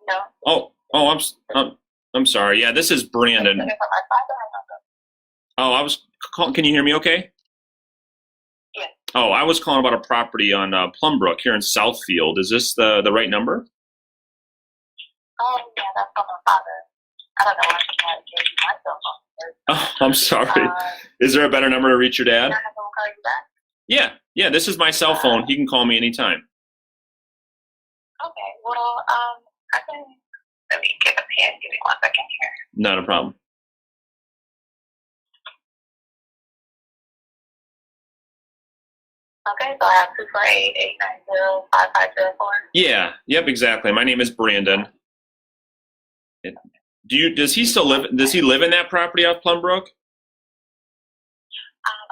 No. I'm sorry. Yeah, this is Brandon. Oh, I was calling. Can you hear me okay? Yeah. Oh, I was calling about a property on Plumbrook here in Southfield. Is this the right number? Yeah, that's from my father. I don't know why she had to give you my cell phone. Oh, I'm sorry. Is there a better number to reach your dad? Can I have him call you back? Yeah, this is my cell phone. He can call me anytime. Okay, well, I can, let me get a pen. Give me 1 second here. Not a problem. Okay, so I have 248-890-5504. Yeah, yep, exactly. My name is Brandon. Does he still live? Does he live in that property off Plumbrook?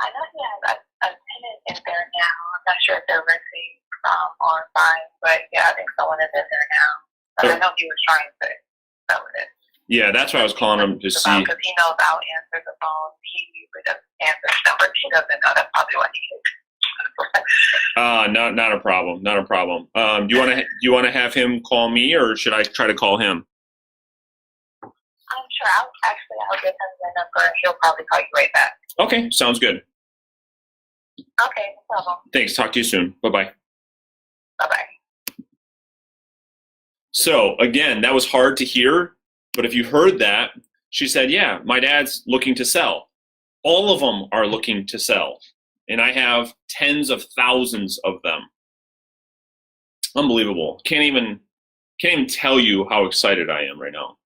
I know he has a tenant in there now. I'm not sure if they're renting or buying, but yeah, I think someone is in there now. But I know he was trying to sell it. Yeah, that's why I was calling him to see. Because he knows I'll answer the phone. He usually doesn't answer his number. He doesn't know. That's probably why he Not a problem. Not a problem. Do you want to have him call me, or should I try to call him? I'm sure. I'll give him the number, and he'll probably call you right back. Okay, sounds good. Okay, no problem. Thanks. Talk to you soon. Bye-bye. Bye-bye. So, again, that was hard to hear, but if you heard that, she said, yeah, my dad's looking to sell. All of them are looking to sell, and I have tens of thousands of them. Unbelievable. Can't even tell you how excited I am right now.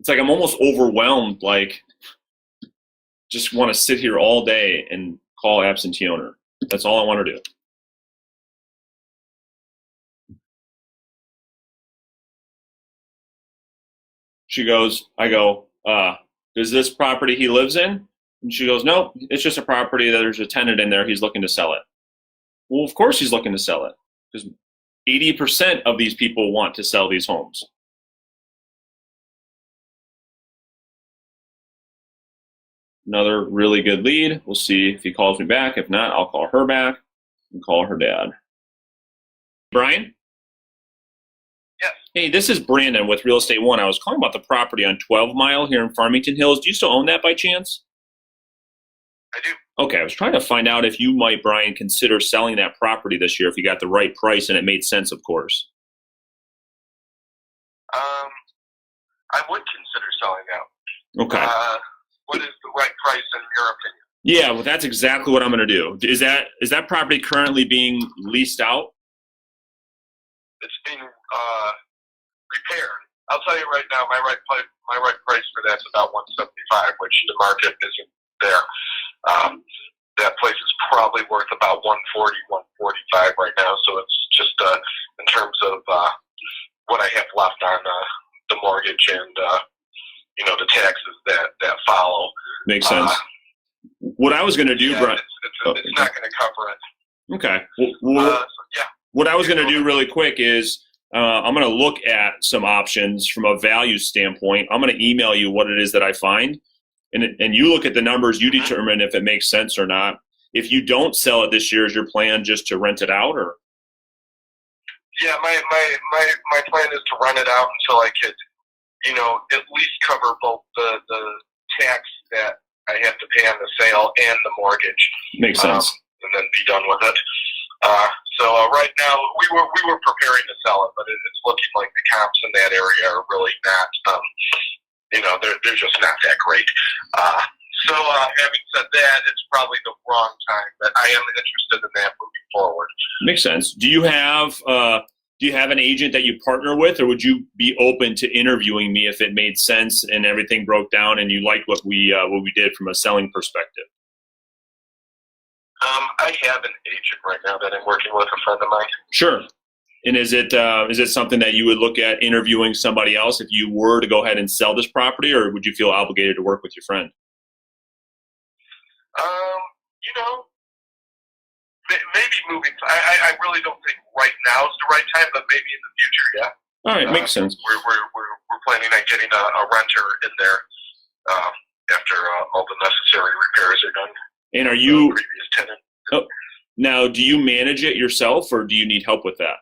It's like I'm almost overwhelmed, like just want to sit here all day and call absentee owner. That's all I want to do. I go, is this property he lives in? And she goes, nope, it's just a property that there's a tenant in there. He's looking to sell it. Well, of course he's looking to sell it, because 80% of these people want to sell these homes. Another really good lead. We'll see if he calls me back. If not, I'll call her back and call her dad. Brian? Yes. Hey, this is Brandon with Real Estate One. I was calling about the property on 12 Mile here in Farmington Hills. Do you still own that by chance? I do. Okay, I was trying to find out if you might, Brian, consider selling that property this year if you got the right price and it made sense, of course. I would consider selling out. Okay. What is the right price in your opinion? Yeah, well, that's exactly what I'm going to do. Is that property currently being leased out? It's being repaired. I'll tell you right now, my right price for that's about $175, which the market isn't there. That place is probably worth about $140, $145 right now. So it's just in terms of what I have left on the mortgage and the taxes that follow. Makes sense. What I was going to do, yeah, Brian, it's not going to cover it. Okay. Yeah. What I was going to do really quick is I'm going to look at some options from a value standpoint. I'm going to email you what it is that I find, and you look at the numbers. You determine if it makes sense or not. If you don't sell it this year, is your plan just to rent it out, or? Yeah, my plan is to rent it out until I could, at least cover both the tax that I have to pay on the sale and the mortgage. Makes sense. And then be done with it. So right now we were preparing to sell it, but it's looking like the comps in that area are really not, they're just not that great. So having said that, it's probably the wrong time, but I am interested in that moving forward. Makes sense. Do you have an agent that you partner with, or would you be open to interviewing me if it made sense and everything broke down and you liked what we did from a selling perspective? I have an agent right now that I'm working with, a friend of mine. Sure. And is it something that you would look at interviewing somebody else if you were to go ahead and sell this property, or would you feel obligated to work with your friend? Maybe moving. I really don't think right now is the right time, but maybe in the future, yeah. All right, makes sense. We're planning on getting a renter in there after all the necessary repairs are done. And are you previous tenant? Oh, now, do you manage it yourself, or do you need help with that?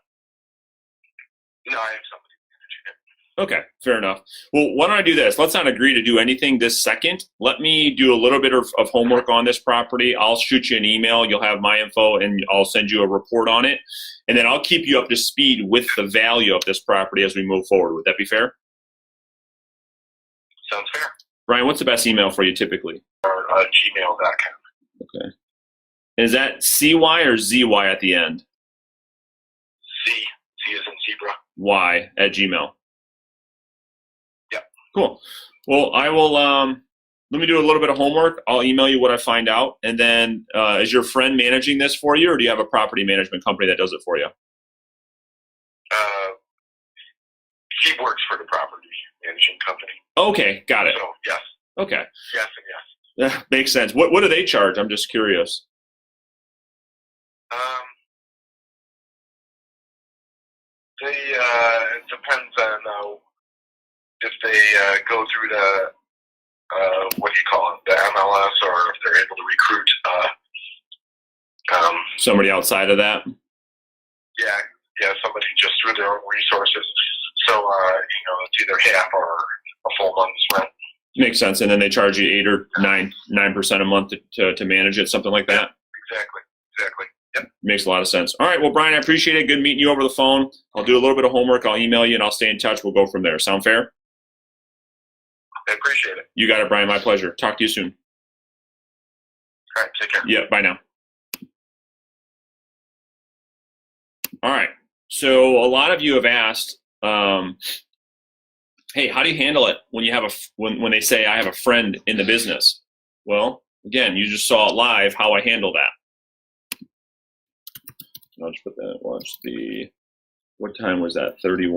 No, I have somebody managing it. Okay, fair enough. Well, why don't I do this? Let's not agree to do anything this second. Let me do a little bit of homework on this property. I'll shoot you an email. You'll have my info, and I'll send you a report on it. And then I'll keep you up to speed with the value of this property as we move forward. Would that be fair? Sounds fair. Brian, what's the best email for you typically? Or gmail.com. Okay. Is that CY or ZY at the end? Z is in zebra. Y at Gmail. Yep. Cool. Well, I will, let me do a little bit of homework. I'll email you what I find out. And then is your friend managing this for you, or do you have a property management company that does it for you? He works for the property managing company. Okay, got it. So, yes. Okay. Yes and yes. That makes sense. What do they charge? I'm just curious. It depends on if they go through the what do you call it, the MLS, or if they're able to recruit Somebody outside of that? somebody just through their own resources. So it's either half or a full month's rent. Makes sense. And then they charge you 8 or 9% a month to manage it, something like that? Exactly. Yep. Makes a lot of sense. All right. Well, Brian, I appreciate it. Good meeting you over the phone. I'll do a little bit of homework. I'll email you, and I'll stay in touch. We'll go from there. Sound fair? I appreciate it. You got it, Brian. My pleasure. Talk to you soon. All right, take care. Yeah, bye now. All right. So a lot of you have asked, hey, how do you handle it when you have when they say I have a friend in the business? Well, again, you just saw it live how I handle that. I'll just put that. Watch what time was that? 30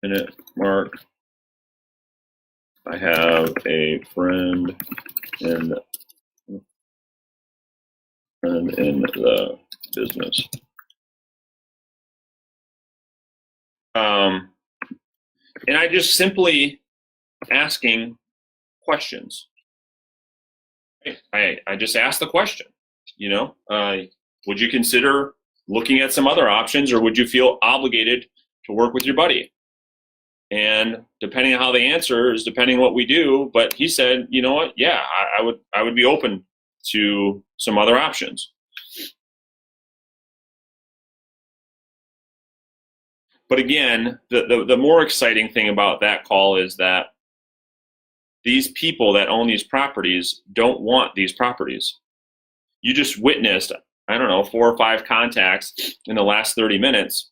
minute mark. I have a friend in the business. And I just simply asking questions. I just ask the question, would you consider looking at some other options, or would you feel obligated to work with your buddy? And depending on how they answer is depending on what we do. But he said, you know what? Yeah, I would be open to some other options. But again, the more exciting thing about that call is that these people that own these properties don't want these properties. You just witnessed, 4 or 5 contacts in the last 30 minutes,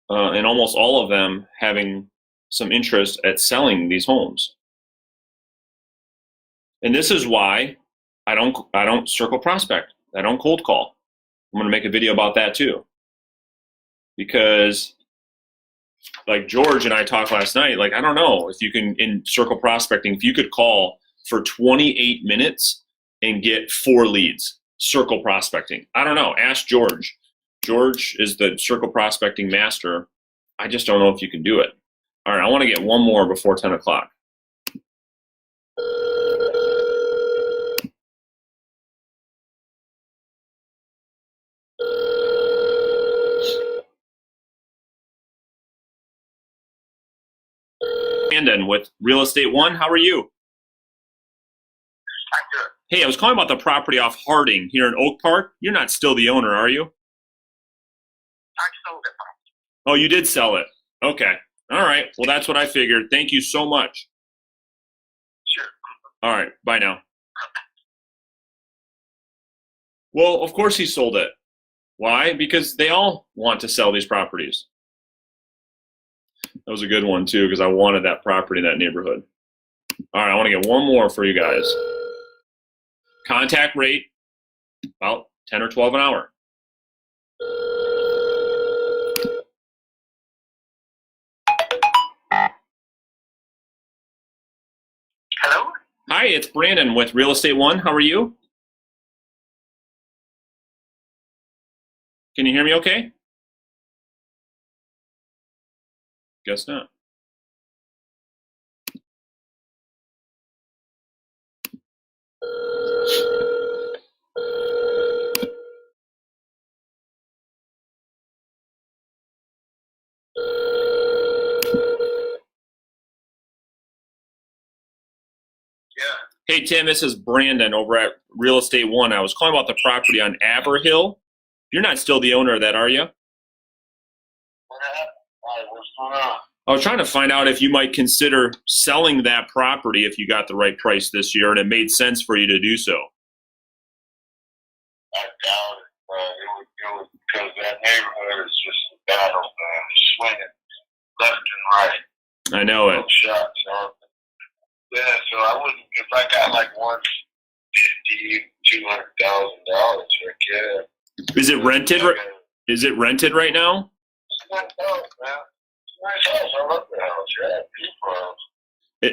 and almost all of them having some interest at selling these homes. And this is why I don't circle prospect. I don't cold call. I'm going to make a video about that too. Because like George and I talked last night, I don't know if you can, in circle prospecting, if you could call for 28 minutes and get 4 leads, circle prospecting. I don't know. Ask George. George is the circle prospecting master. I just don't know if you can do it. All right, I want to get one more before 10 o'clock. Brandon with Real Estate One, how are you? I'm good. Hey, I was calling about the property off Harding here in Oak Park. You're not still the owner, are you? I sold it. Oh, you did sell it. Okay. All right. Well, that's what I figured. Thank you so much. Sure. All right. Bye now. Well, of course he sold it. Why? Because they all want to sell these properties. That was a good one, too, because I wanted that property in that neighborhood. All right. I want to get one more for you guys. Contact rate, about 10 or 12 an hour. Hello? Hi, it's Brandon with Real Estate One. How are you? Can you hear me okay? Guess not. Hey, Tim, this is Brandon over at Real Estate One. I was calling about the property on Aberhill. You're not still the owner of that, are you? What happened? All right, what's going on? I was trying to find out if you might consider selling that property if you got the right price this year and it made sense for you to do so. I doubt it. It was because that neighborhood is just a battle, man. Swinging left and right. I know it. No shots. Yeah, so I wouldn't, if I got like $150,000, $200,000, heck yeah. Is it rented? Is it rented right now? It's a nice house, man. It's a nice house. I love the house. Yeah, beautiful house.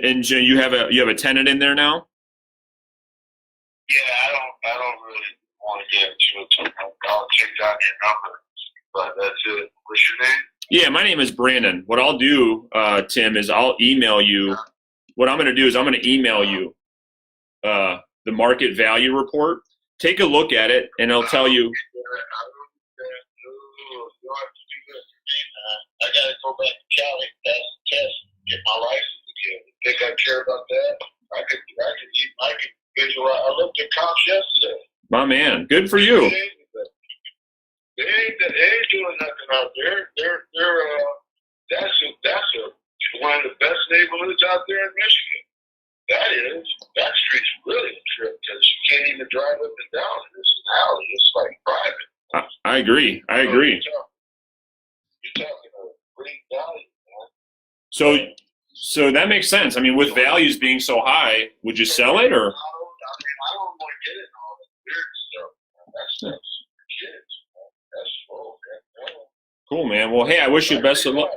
And you have a tenant in there now? Yeah, I don't really want to get into it. I'll take down your number, but that's it. What's your name? Yeah, my name is Brandon. What I'll do, Tim, is I'll email you. What I'm going to do is I'm going to email you the market value report. Take a look at it, and it'll tell you. I got to go back to Cali, pass the test, get my license again. You think I care about that? I could visualize. I looked at comps yesterday. My man, good for you. They ain't doing nothing out there. That's one of the best neighborhoods out there in Michigan. That street's really a trip because you can't even drive up and down. It's an alley. It's like private. I agree. You're talking a great value, man. So that makes sense. I mean, with values being so high, would you sell it or? I don't want to get into all the weird stuff. That stuff's for kids. That's full. Cool, man. Well, hey, I wish you the best of luck.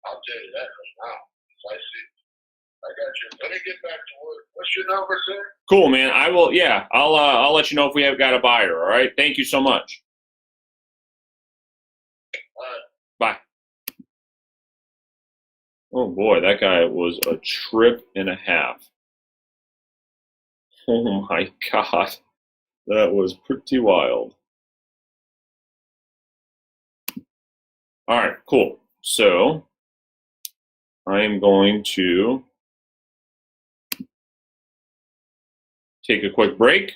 I'll tell you that right now. I see. I got you. Let me get back to work. What's your number, sir? Cool, man. I will. Yeah, I'll let you know if we have got a buyer. All right. Thank you so much. All right. Bye. Oh boy, that guy was a trip and a half. Oh my God, that was pretty wild. All right, cool. So I am going to take a quick break.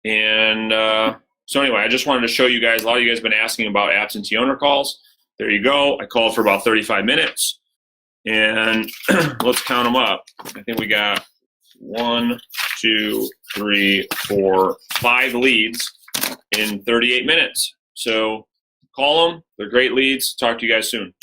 And so anyway, I just wanted to show you guys, a lot of you guys have been asking about absentee owner calls. There you go. I called for about 35 minutes. And let's count them up. I think we got 1, 2, 3, 4, 5 leads in 38 minutes. So call them. They're great leads. Talk to you guys soon.